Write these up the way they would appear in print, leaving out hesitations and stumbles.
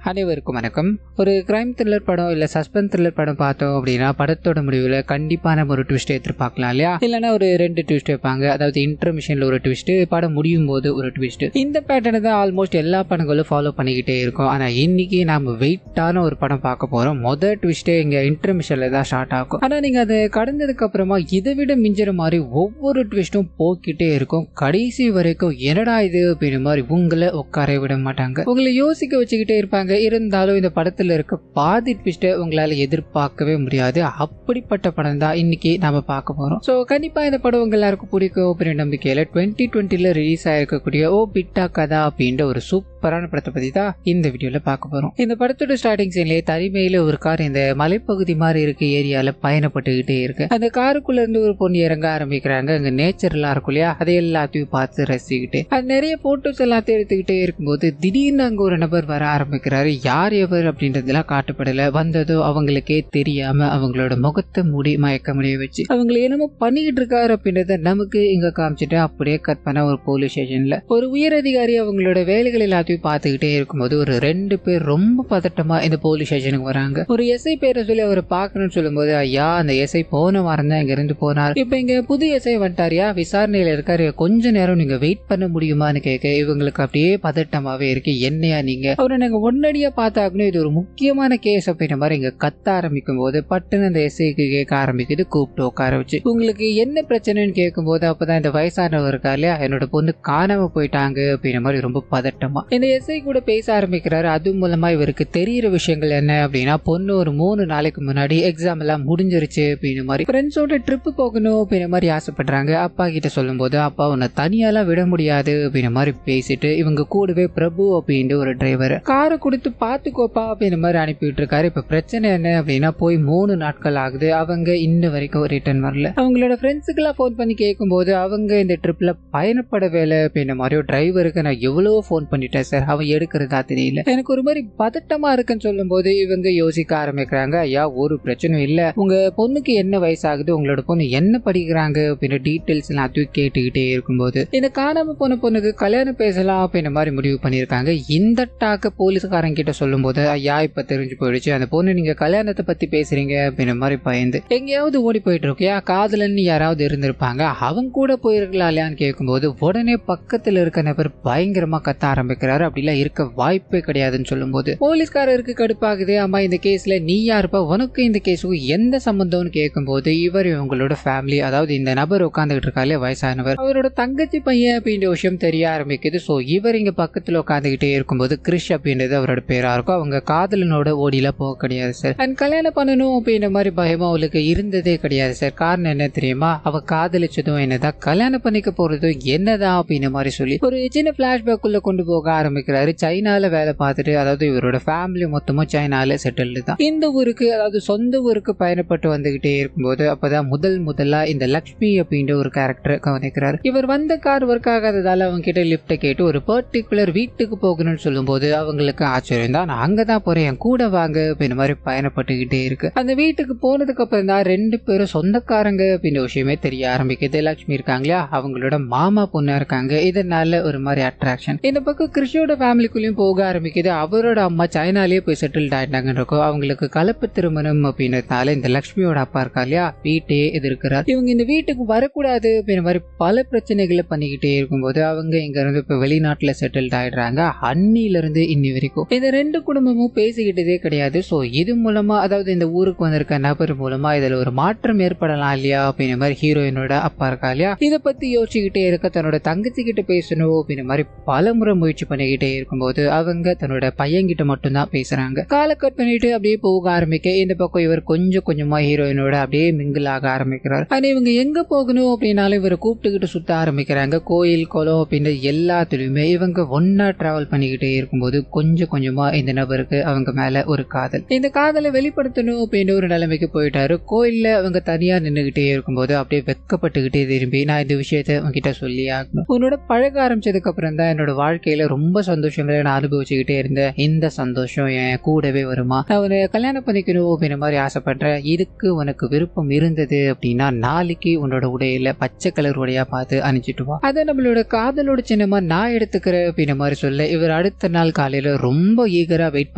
அனைவருக்கும் வணக்கம். ஒரு கிரைம் த்ரில்லர் படம் இல்ல சஸ்பென்ஸ் த்ரில்லர் படம் பார்த்தோம் அப்படின்னா படத்தோட முடிவில் கண்டிப்பாக நம்ம ஒரு ட்விஸ்ட் எதிர்பார்க்கலாம் இல்லையா? இல்லைன்னா ஒரு 2 ட்விஸ்ட் வைப்பாங்க. அதாவது இன்டர்மிஷனில் ஒரு ட்விஸ்ட், படம் முடியும் போது ஒரு ட்விஸ்ட். இந்த பேட்டர்னை தான் ஆல்மோஸ்ட் எல்லா படங்களும் ஃபாலோ பண்ணிக்கிட்டே இருக்கும். ஆனால் இன்னைக்கு நம்ம வெயிட்டான ஒரு படம் பார்க்க போகிறோம். மொதல் ட்விஸ்ட்டே இங்கே இன்டர்மிஷனில் தான் ஸ்டார்ட் ஆகும். ஆனால் நீங்கள் அதை கடந்ததுக்கு அப்புறமா இதை விட மிஞ்சிற மாதிரி ஒவ்வொரு ட்விஸ்ட்டும் போக்கிட்டே இருக்கும். கடைசி வரைக்கும் என்னடா இது அப்படின்ற மாதிரி உங்களை உட்கார விட மாட்டாங்க. உங்களை யோசிக்க வச்சுக்கிட்டே இருப்பாங்க. இருந்தாலும் இந்த படத்துல இருக்க பாதி ட்விஸ்ட்டை உங்களால எதிர்பார்க்கவே முடியாது. அப்படிப்பட்ட படம் தான் இன்னைக்கு நாம பார்க்க போறோம். ஸோ கண்டிப்பா இந்த படம் உங்க எல்லாருக்கும் பிடிக்கும் அப்படின்ற நம்பிக்கையில 2020 ரிலீஸ் ஆயிருக்கக்கூடிய ஓ பிட்டா கதா அப்படின்ற ஒரு சூப்பரான படத்தை பத்தி தான் இந்த வீடியோல பார்க்க போறோம். இந்த படத்தோட ஸ்டார்டிங் சீன்லயே தனிமையில ஒரு கார் இந்த மலைப்பகுதி மாதிரி இருக்க ஏரியால பயணப்பட்டுக்கிட்டே இருக்கு. அந்த காருக்குள்ள இருந்து ஒரு பொண்ணு இறங்க ஆரம்பிக்கிறாங்க. அங்க நேச்சர் எல்லாம் இருக்கும் இல்லையா, அதை எல்லாத்தையும் பார்த்து ரசிக்கிட்டு அது நிறைய போட்டோஸ் எல்லாத்தையும் எடுத்துக்கிட்டே இருக்கும்போது திடீர்னு அங்க ஒரு நபர் வர ஆரம்பிக்கிறாரு. யார் எவர் அப்படின்றதெல்லாம் காட்டப்படல. வந்ததோ அவங்களுக்கே தெரியாம அவங்களோட முகத்தை மூடி மயக்க முடிய வச்சு அவங்களை என்னமோ பண்ணிக்கிட்டு இருக்காரு அப்படின்றத நமக்கு இங்க காமிச்சிட்டு அப்படியே கட் பண்ண ஒரு போலீஸ் ஸ்டேஷன்ல ஒரு உயர் அதிகாரி அவங்களோட வேலைகள் எல்லாத்தையும் பார்த்துக்கிட்டே இருக்கும்போது ஒரு 2 பேர் ரொம்ப பதட்டமா இந்த போலீஸ் ஸ்டேஷனுக்கு வராங்க. ஒரு எஸ்ஐ பேரை சொல்லி அவரை பார்க்கணும்னு சொல்லும்போது, ஐயா அந்த எஸ்ஐ போன வாரம் தான் இங்க இருந்து போனார், இப்ப இங்க புது எஸ்ஐ வந்துட்டாரியா, விசாரணையில இருக்காரு, கொஞ்ச நேரம் நீங்க வெயிட் பண்ண முடியுமான்னு கேட்க இவங்களுக்கு அப்படியே பதட்டமாவே இருக்கு. என்னையா நீங்க அவரை நாங்க உடனடியா பார்த்தாக்கணும், இது ஒரு முக்கியமான கேஸ் அப்படின்ற மாதிரி இங்க கத்த ஆரம்பிக்கும் போது பட்டுன்னு அந்த எஸ்ஐக்கு கேட்க ஆரம்பிக்குது. கூப்பிட்டு உட்கார வச்சு உங்களுக்கு என்ன பிரச்சனைன்னு கேட்கும் போது அப்பதான் இந்த வயசானவர் இருக்கா இல்லையா, என்னோட பொண்ணு காணாம போயிட்டாங்க அப்படின்ற மாதிரி ரொம்ப பதட்டமா இந்த எஸ்ஐ கூட பேச ஆரம்பிக்கிறாரு. அது மூலமா இவருக்கு தெரியிற விஷயங்கள் என்ன அப்படின்னா, பொண்ணு ஒரு 3 நாளைக்கு முன்னாடி எக்ஸாம் எல்லாம் முடிஞ்சிருச்சு அப்படின்ற மாதிரி ஃப்ரெண்ட்ஸோட ட்ரிப்பு போகணும் அப்படின்ற மாதிரி ஆசைப்படுறாங்க. அப்பா கிட்ட சொல்லும் போது அப்பா உன்னை தனியாலாம் விட முடியாது அப்படின்ற மாதிரி பேசிட்டு இவங்க கூடவே பிரபு அப்படின்ற ஒரு டிரைவர் காரை கொடுத்து பார்த்துக்கோப்பா அப்படின்ற மாதிரி அனுப்பிட்டு இருக்காரு. இப்ப பிரச்சனை என்ன அப்படின்னா, போய் 3 நாட்கள் ஆகுது, அவங்க இன்ன வரைக்கும் ரிட்டர்ன் வரல. அவங்களோட ஃப்ரெண்ட்ஸுக்கு எல்லாம் போன் பண்ணி கேட்கும் போது அவங்க இந்த ட்ரிப்ல பயணப்படவே இல்லை அப்படின்ற மாதிரி டிரைவருக்கு நான் எவ்வளவோ போன் பண்ணிட்டேன் சார், அவன் எடுக்கிறதா தெரியல, எனக்கு ஒரு மாதிரி பதட்டமா இருக்குன்னு சொல்லும் போது இவங்க யோசிக்க ஆரம்பிக்கிறாங்க. ஐயா ஒரு பிரச்சனையும் இல்ல, உங்க பொண்ணுக்கு என்ன வயசாகுது, உங்களோட பொண்ணு என்ன படிக்கிறாங்க அப்படின்னு டீட்டெயில்ஸ் எல்லாம் கேட்டுக்கிட்டே இருக்கும்போது இந்த காணாம போன பொண்ணுக்கு கல்யாணம் பேசலாம் அப்படின்ற மாதிரி முடிவு பண்ணிருக்காங்க. இந்த டாக்க போலீஸ்காரங்க கிட்ட சொல்லும் போது, ஐயா இப்ப தெரிஞ்சு போயிடுச்சு, அந்த பொண்ணு நீங்க கல்யாணத்தை பத்தி பேசுறீங்க அப்படின்ற மாதிரி பயந்து எங்கேயாவது ஓடி போயிட்டு இருக்கியா, காதலன்னு யாராவது இருந்திருப்பாங்க, அவங்க கூட போயிருக்கலாம் இல்லையான்னு கேட்கும்போது உடனே பக்கத்துல இருக்க நபர் பயங்கரமா கத்த ஆரம்பிக்கிறாரு. அப்படிலாம் இருக்க வாய்ப்பே கிடையாதுன்னு சொல்லும் போது போலீஸ்காரருக்கு கடுப்பாகுது. அம்மா இந்த கேஸ்ல நீ யாருப்பா, உனக்கு இந்த கேஸுக்கு எந்த சம்பந்தம்னு கேட்கும்போது இவர் இவங்களோட ஃபேமிலி, அதாவது இந்த நபர் உட்காந்துக்கிட்டு இருக்காலே வயசானவர், அவரோட தங்கச்சி பையன் அப்படின்ற விஷயம் தெரிய ஆரம்பிக்குது. ஸோ இவர் இங்க பக்கத்துல உட்காந்துக்கிட்டே இருக்கும்போது கிறிஷ் அப்படின்றது அவரோட பேரா இருக்கும். அவங்க காதலனோட ஓடியில போக கிடையாது சார், அண்ட் கல்யாணம் பண்ணணும் அப்படின்ற மாதிரி பயமா அவளுக்கு இருந்ததே கிடையாது சார். காரணம் என்ன தெரியுமா, அவ காதலிச்சதும் என்னதான், கல்யாணம் பண்ணிக்க போறதும் என்னதான் அப்படின்ற மாதிரி சொல்லி ஒரு சின்ன பிளாஷ்பேக் உள்ள கொண்டு போக ஆரம்பிக்கிறாரு. சைனால வேலை பார்த்துட்டு, அதாவது இவரோட ஃபேமிலி மொத்தமும் சைனால செட்டில்டு தான். இந்த ஊருக்கு, அதாவது சொந்த ஊருக்கு பயணப்பட்டு வந்துகிட்டே இருக்கும்போது அப்பதான் முதலா இந்த லக்ஷ்மி அப்படின்ற ஒரு கேரக்டர் கவனிக்கிறார். இவர் வந்த கார் ஒர்க் ஆகாததால அவங்க கிட்ட லிப்ட கேட்டு ஒரு பர்டிகுலர் வீட்டுக்கு போகணும்னு சொல்லும் போது அவங்களுக்கு ஆச்சரியம் தான். நான் அங்கதான் போறேன், என் கூட வாங்க அப்படின்ற மாதிரி பயணப்பட்டுக்கிட்டே இருக்கு. அந்த வீட்டுக்கு போனதுக்கு அப்புறம் தான் 2 பேரும் சொந்தக்காரங்க அப்படின்ற விஷயமே தெரிய ஆரம்பிக்குது. லட்சுமி இருக்காங்களா, அவங்களோட மாமா பொண்ணா இருக்காங்க. இதனால ஒரு மாதிரி அட்ராக்ஷன் இந்த பக்கம் கிறிஷோட ஃபேமிலிக்குள்ளயும் போக ஆரம்பிக்குது. அவரோட அம்மா சைனாலேயே போய் செட்டில்ட் ஆயிட்டாங்கன்னு இருக்கும். அவங்களுக்கு கலப்பு திருமணம் அப்படின்றதுனால இந்த லட்சுமியோட அப்பா இருக்கா இல்லையா, வீட்டே எதிர்க்கிறார். இவங்க இந்த வீட்டுக்கு வரக்கூடாது அப்படின்ற மாதிரி பல பிரச்சனைகளை பண்ணிக்கிட்டே இருக்கும்போது அவங்க இங்க இருந்து இப்ப வெளிநாட்டுல செட்டில்ட் ஆயிடுறாங்க. அன்னில இருந்து இன்னி வரைக்கும் இந்த 2 குடும்பமும் பேசிக்கிட்டதே கிடையாது. சோ இது மூலமா, அதாவது இந்த ஊருக்கு வந்திருக்க நபர் மூலமா இதுல ஒரு மாற்றம் ஏற்படலாம் இல்லையா அப்படின்ற மாதிரி ஹீரோயினோட அப்பா இருக்கா இல்லையா, இதை பத்தி யோசிச்சுக்கிட்டே இருக்க தன்னோட தங்கச்சி கிட்ட பேசணும் அப்படின்ற மாதிரி பல முறை முயற்சி பண்ணிக்கிட்டே இருக்கும்போது அவங்க தன்னோட பையன்கிட்ட மட்டும்தான் பேசுறாங்க. காலை கட் பண்ணிட்டு அப்படியே போக ஆரம்பிக்க இந்த பக்கம் இவர் கொஞ்சம் கொஞ்சமா ஹீரோயினோட அப்படியே மிங்கிள் ஆக ஆரம்பிக்கிறார். ஆனா இவங்க எங்க போகணும் அப்படின்னாலும் இவரை கூப்பிட்டுக்கிட்டு சுத்த ஆரம்பிக்கிறாங்க. கோயில் குளம் அப்படின்னு எல்லாத்துலயுமே இவங்க ஒன்னா டிராவல் பண்ணிக்கிட்டே இருக்கும்போது கொஞ்சம் கொஞ்சமா இந்த நபருக்கு அவங்க மேல ஒரு காதல், இந்த காதலை வெளிப்படுத்தணும் அப்படின்னு ஒரு நிலைமைக்கு போயிட்டாரு. கோயில்ல அவங்க தனியா நின்றுகிட்டே இருக்கும்போது அப்படியே வெக்கப்பட்டுக்கிட்டே திரும்பி, நான் இந்த விஷயத்த உங்ககிட்ட சொல்லி ஆகணும், உன்னோட பழக ஆரம்பிச்சதுக்கு அப்புறம் தான் என்னோட வாழ்க்கையில ரொம்ப ரொம்ப சந்தோஷங்களை நான் அனுபவிச்சுக்கிட்டே இருந்தேன். இந்த சந்தோஷம் என் கூடவே வருமா? நான் ஒரு கல்யாணம் பண்ணிக்கணும் அப்படின்ற மாதிரி ஆசைப்படுறேன். இதுக்கு உனக்கு விருப்பம் இருந்தது அப்படின்னா நாளைக்கு உன்னோட உடையில பச்சை கலர் உடையா பார்த்து அணிஞ்சிட்டு வா. அதை நம்மளோட காதலோட சின்னமா நான் எடுத்துக்கிறேன் அப்படின்ற மாதிரி சொல்ல இவர் அடுத்த நாள் காலையில ரொம்ப ஈகரா வெயிட்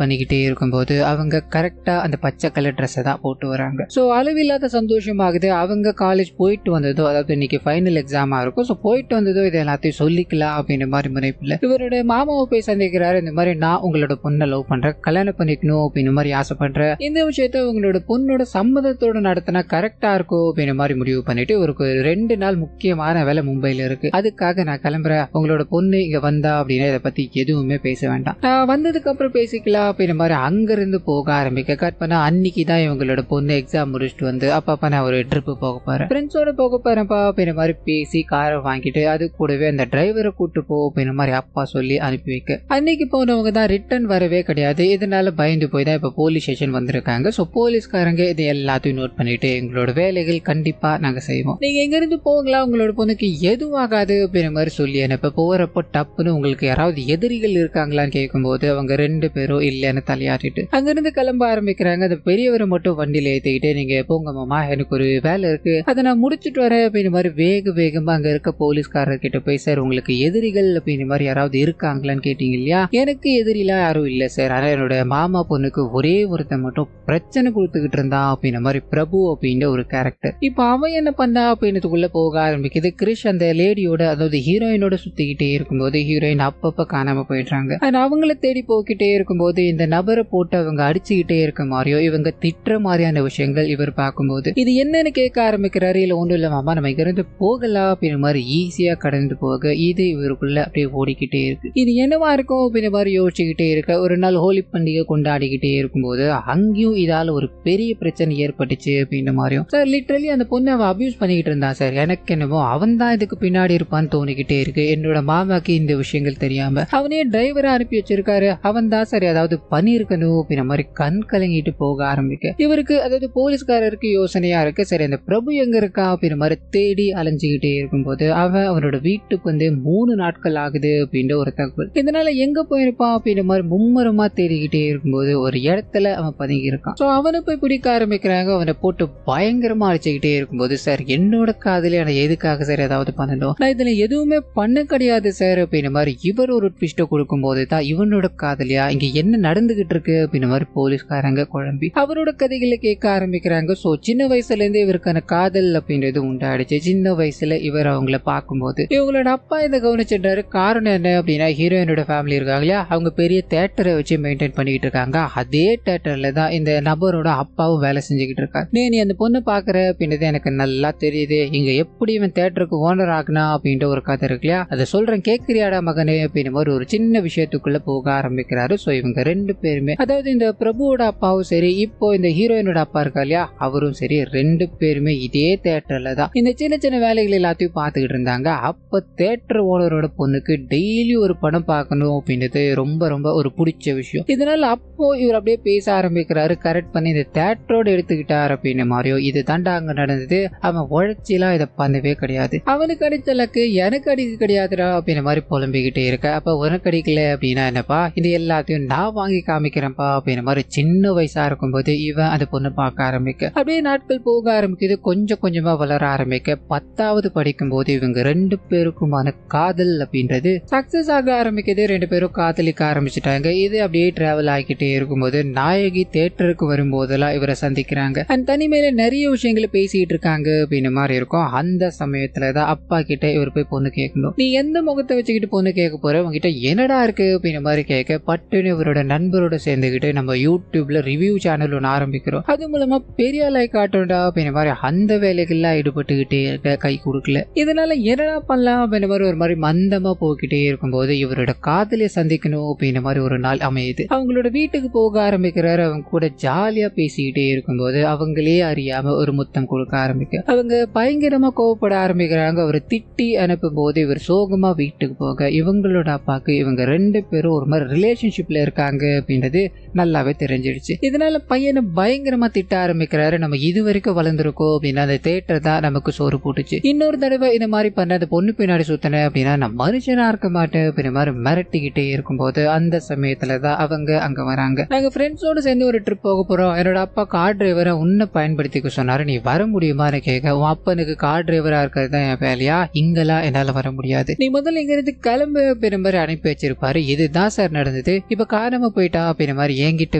பண்ணிக்கிட்டே இருக்கும்போது அவங்க கரெக்டா அந்த பச்சை கலர் ட்ரெஸ்ஸை தான் போட்டு வராங்க. ஸோ அளவில்லாத சந்தோஷமாகுது. அவங்க காலேஜ் போயிட்டு வந்ததோ, அதாவது இன்னைக்கு ஃபைனல் எக்ஸாமா இருக்கும், ஸோ போயிட்டு வந்ததோ இது எல்லாத்தையும் சொல்லிக்கலாம் அப்படின்ற மாதிரி முனைப்பில் இவரோட மாமாவை போய் சந்திக்கிறாரு. இந்த மாதிரி நான் உங்களோட பொண்ணை லவ் பண்றேன், கல்யாணம் பண்ணிக்கணும் அப்படின்ற மாதிரி ஆசைப்படுறேன். இந்த விஷயத்த உங்களோட பொண்ணோட சம்மதத்தோட நடத்தினா கரெக்டா இருக்கும் அப்படின்ற மாதிரி முடிவு பண்ணிட்டு இவருக்கு 2 நாள் முக்கியமான வேலை மும்பைல இருக்கு. அதுக்காக நான் கிளம்புறேன், உங்களோட பொண்ணு இங்க வந்தா அப்படின்னா இதை பத்தி எதுவுமே பேச வேண்டாம், நான் வந்ததுக்கு அப்புறம் பேசிக்கலாம் அப்படின்ற மாதிரி அங்கிருந்து போக ஆரம்பிக்க. கட் பண்ணா அன்னைக்கு தான் இவங்களோட பொண்ணு எக்ஸாம் முடிச்சுட்டு வந்து அப்பா நான் ஒரு ட்ரிப்பு போக போறேன், ஃப்ரெண்ட்ஸோட போக போறேன்ப்பா அப்படின்ற மாதிரி பேசி காரை வாங்கிட்டு அது கூடவே அந்த டிரைவரை கூட்டு போ அப்படின்ற மாதிரி அப்பா சொல்லி அனுப்பி வைக்க அன்னைக்கு போனவங்க தான் ரிட்டர்ன் வரவே கிடையாது. இதனால பயந்து போய் தான் இப்ப போலீஸ் ஸ்டேஷன் வந்திருக்காங்க. ஸோ போலீஸ்காரங்க இது எல்லாத்தையும் நோட் பண்ணிட்டு எங்களோட வேலைகள் கண்டிப்பா நாங்க செய்வோம், நீங்க எங்க இருந்து போகலாம், உங்களோட பொண்ணுக்கு எதுவும் ஆகாது அப்படின்ற மாதிரி சொல்லி அனுப்ப போறப்போ டப்புன்னு உங்களுக்கு யாராவது எதிரிகள் இருக்காங்களான்னு கேட்கும்போது அவங்க 2 பேரும் இல்லைன்னு தலையாட்டிட்டு அங்கிருந்து கிளம்ப ஆரம்பிக்கிறாங்க. அந்த பெரியவரை மட்டும் வண்டியில ஏற்றிக்கிட்டு நீங்க போங்க மாமா, எனக்கு ஒரு வேலை இருக்கு, அதை நான் முடிச்சுட்டு வரேன் அப்படின்ற மாதிரி வேகமா அங்க இருக்க போலீஸ்காரர் கிட்ட போய் சார் உங்களுக்கு எதிரிகள் அப்படின்ற மாதிரி யாராவது இருக்காங்களான்னு கேட்டீங்க இல்லையா, எனக்கு எதிரிலாம் யாரும் இல்லை சார், ஆனா என்னோட மாமா பொண்ணுக்கு ஒரே ஒருத்தன் மட்டும் பிரச்சனை கொடுத்துக்கிட்டு இருந்தான் அப்படின்ற மாதிரி பிரபு அப்படின்ற ஒரு கேரக்டர். இப்போ அவன் என்ன பண்ணா அப்படின்றதுக்குள்ள போக ஆரம்பிக்குது. கிரிஷ் அந்த லேடியோட, அதாவது ஹீரோயினோட சுத்திக்கிட்டே இருக்கும்போது ஹீரோயின் அப்பப்ப காணாம போயிடுறாங்க. அவங்கள தேடி போக்கிட்டே இருக்கும்போது இந்த நபரை போட்டு அவங்க அடிச்சுக்கிட்டே இருக்க மாதிரியோ இவங்க திட்டுற மாதிரியான விஷயங்கள் இவர் பார்க்கும்போது இது என்னன்னு கேட்க ஆரம்பிக்கிறாரு. இல்ல ஒன்றும் இல்லை மாமா, நம்ம இங்கிருந்து போகலாம் அப்படின்ற மாதிரி ஈஸியா கடந்து போக இது இவருக்குள்ள அப்படியே ஓடிக்கிட்டே இருக்கு. இது என்னவா இருக்கும் அப்படின்ற மாதிரி யோசிச்சுக்கிட்டே இருக்க ஒரு நாள் ஹோலி பண்டிகை கொண்டாடிக்கிட்டே இருக்கும்போது அங்கேயும் இதால ஒரு பெரிய பிரச்சனை ஏற்பட்டுச்சு அப்படின்ற மாதிரியும். சார் லிட்டரலி அந்த பொண்ணு அவன் அபியூஸ் பண்ணிக்கிட்டு இருந்தான் சார், எனக்கு என்னமோ அவன் தான் இதுக்கு பின்னாடி இருப்பான்னு தோணிக்கிட்டே இருக்கு. என்னோட மாமாக்கு இந்த விஷயங்கள் தெரியாம அவனே டிரைவரா அனுப்பி வச்சிருக்காரு, அவன் தான் சரி அதாவது பண்ணிருக்கணும் அப்படின்ற மாதிரி கண் கலங்கிட்டு போக ஆரம்பிக்க இவருக்கு, அதாவது போலீஸ்காரருக்கு யோசனையா இருக்கு. சரி அந்த பிரபு எங்க இருக்கா அப்படின்ற மாதிரி தேடி அலைஞ்சுக்கிட்டே இருக்கும்போது அவனோட வீட்டுக்கு வந்து 3 நாட்கள் ஆகுது அப்படின்ற ஒரு தகவல். இதனால எங்க போயிருப்பான் அப்படின்ற மாதிரி மும்மரமா தேடிக்கிட்டே இருக்கும்போது ஒரு இடத்துல அவன் பதுங்கி இருக்கான். ஸோ அவனை போய் பிடிக்க ஆரம்பிக்கிறாங்க. அவனை போட்டு பயங்கரமா அடிச்சுக்கிட்டே இருக்கும்போது சார் என்னோட காதல நான் எதுக்காக சார் ஏதாவது பண்ணணும், நான் இதுல எதுவுமே பண்ண கிடையாது சார் அப்படின்ற மாதிரி இவர் ஒரு ட்விஸ்ட்டை கொடுக்கும் போது தான் இவனோட காதலியா இங்க என்ன நடந்துகிட்டு இருக்கு அப்படின்ற மாதிரி போலீஸ்காரங்க குழம்பி அவரோட கதைகளை கேட்க ஆரம்பிக்கிறாங்க. ஸோ சின்ன வயசுல இருந்து இவருக்கான காதல் அப்படின்றது உண்டாயிடுச்சு. சின்ன வயசுல இவர் அவங்கள பார்க்கும்போது இவங்களோட அப்பா இதை கவனிச்சிட்டாரு. காரணம் என்ன அப்படின்னா ஹீரோயினோட ஃபேமிலி இருக்காங்க இல்லையா, அவங்க பெரிய தேட்டரை வச்சு மெயின்டைன் பண்ணிக்கிட்டு இருக்காங்க. அதே தேட்டர்ல தான் இந்த நபரோட அப்பாவும் வேலை செஞ்சுக்கிட்டு இருக்காரு. நீ அந்த பொண்ணை பாக்குற அப்படின்றது எனக்கு நல்லா தெரியுது, இங்க எப்படி இவன் தேட்டருக்கு ஓனர் ஆகுனா அப்படின்ற ஒரு கதை இருக்கு இல்லையா, அதை சொல்றேன் கேட்கிறியாடா மகனே அப்படின்ற மாதிரி ஒரு சின்ன விஷயத்துக்குள்ள போக ஆரம்பிக்கிறாரு. ஸோ இவங்க 2 பேருமே, அதாவது இந்த பிரபுவோட அப்பாவும் சரி இப்போ இந்த ஹீரோயினோட அப்பா இருக்கா இல்லையா அவரும் சரி 2 பேருமே இதே தேட்டர்ல தான் இந்த சின்ன சின்ன வேலைகள் எல்லாத்தையும் பார்த்துக்கிட்டு இருந்தாங்க. அப்ப தேட்டர் ஓனரோட பொண்ணுக்கு டெய்லி ஒரு படம் பார்க்கணும் அப்படின்றது ரொம்ப ரொம்ப ஒரு பிடிச்ச விஷயம். இதனால அப்போ இவர் அப்படியே பேச ஆரம்பிக்கிறாரு, கரெக்ட் பண்ணி இந்த தேட்டரோட எடுத்துக்கிட்டார் அப்படின்ற மாதிரியோ. இது தாண்டா அங்க நடந்தது, அவன் உழைச்சிலாம் இதை பண்ணவே கிடையாது, அவனுக்கு அடித்த லக்கு எனக்கு அடிக்க கிடையாதுடா அப்படின்ற மாதிரி புலம்பிக்கிட்டே இருக்க. அப்ப உனக்கு அடிக்கல அப்படின்னா என்னப்பா, இது எல்லாத்தையும் நான் வாங்கி காமிக்கிறேன்ப்பா அப்படின்ற மாதிரி சின்ன வயசா இருக்கும்போது இவன் அந்த பொண்ணு பார்க்க ஆரம்பிக்க அப்படியே நாட்கள் போக ஆரம்பிக்குது. கொஞ்சம் கொஞ்சமா வளர ஆரம்பிக்க 10வது படிக்கும் போது இவங்க 2 பேருக்குமான காதல் அப்படின்றது சக்சஸ் ஆக ஆரம்பிக்குது. 2 பேரும் காதலிக்க ஆரம்பிச்சுட்டாங்க. இது அப்படியே டிராவல் ஆகிக்கிட்டே இருக்கும்போது நாயகி தேட்டருக்கு வரும்போதெல்லாம் இவரை சந்திக்கிறாங்க. அந்த தனிமையில நிறைய விஷயங்களை பேசிட்டு இருக்காங்க அப்படின்ற மாதிரி இருக்கும். அந்த சமயத்துலதான் அப்பா கிட்ட இவர் போய் பொண்ணு கேட்கணும், நீ எந்த முகத்தை வச்சுக்கிட்டு பொண்ணு கேட்க போற, உங்ககிட்ட என்னடா இருக்கு அப்படின்ற மாதிரி கேட்க பட்டுன்னு இவரோட நண்பரோட சேர்ந்துக்கிட்டு நம்ம யூடியூப்ல ரிவ்யூ சேனல் ஒன்று ஆரம்பிக்கிறோம், அது மூலமா பெரிய லைக் காட்டும்டா அப்படின்ற மாதிரி அந்த வேலைகள்லாம் ஈடுபட்டுக்கிட்டே இருக்க கை கொடுக்கல. இதனால என்னடா பண்ணலாம் அப்படின்ற மாதிரி ஒரு மாதிரி மந்தமா போய்கிட்டே இருக்கும்போது இவரோட காதலியை சந்திக்கணும் அப்படின்ற மாதிரி ஒரு நாள் அமையுது. அவங்களோட வீட்டுக்கு போக ஆரம்பிக்கிறாரு. அவங்க கூட ஜாலியா பேசிக்கிட்டே இருக்கும்போது அவங்களே அறியாம ஒரு முத்தம் கொடுக்க ஆரம்பிக்க அவங்க பயங்கரமா கோவப்பட ஆரம்பிக்கிறாங்க. அவரை திட்டி அனுப்பும் போது இவர் சோகமா வீட்டுக்கு போக இவங்களோட அப்பாக்கு இவங்க 2 பேரும் ஒரு மாதிரி ரிலேஷன்ஷிப்ல இருக்காங்க அப்படின்றது நல்லாவே தெரிஞ்சிடுச்சு. இதனால பையனை பயங்கரமா திட்ட ஆரம்பிக்கிறாரு, நம்ம இது வரைக்கும் வளர்ந்துருக்கோம் அப்படின்னா அந்த தேட்டர் தான் நமக்கு சோறு போட்டுச்சு, இன்னொரு தடவை இந்த மாதிரி பண்ண அந்த பொண்ணு பின்னாடி சுத்தன அப்படின்னா நான் மனுஷனா இருக்க மாட்டேன் அப்படின்ற மாதிரி மாதிரி மிரட்டிக்கிட்டே இருக்கும்போது அந்த சமயத்துல தான் அவங்க அங்க வராங்க. நாங்க ஃப்ரெண்ட்ஸோட சேர்ந்து ஒரு ட்ரிப் போக போறோம், என்னோட அப்பா கார் டிரைவரை உன்னை பயன்படுத்திக்க சொன்னாரு, நீ வர முடியுமான்னு கேட்க, உன் அப்பனுக்கு கார் டிரைவரா இருக்கிறது தான் என் வேலையா, இங்கெல்லாம் என்னால வர முடியாது, நீ முதல்ல இங்க இருந்து கிளம்பு அப்படின்ற மாதிரி அனுப்பி வச்சிருப்பாரு. இதுதான் சார் நடந்தது, இப்ப காரணமா போயிட்டா அப்படின்ற மாதிரி என்கிட்ட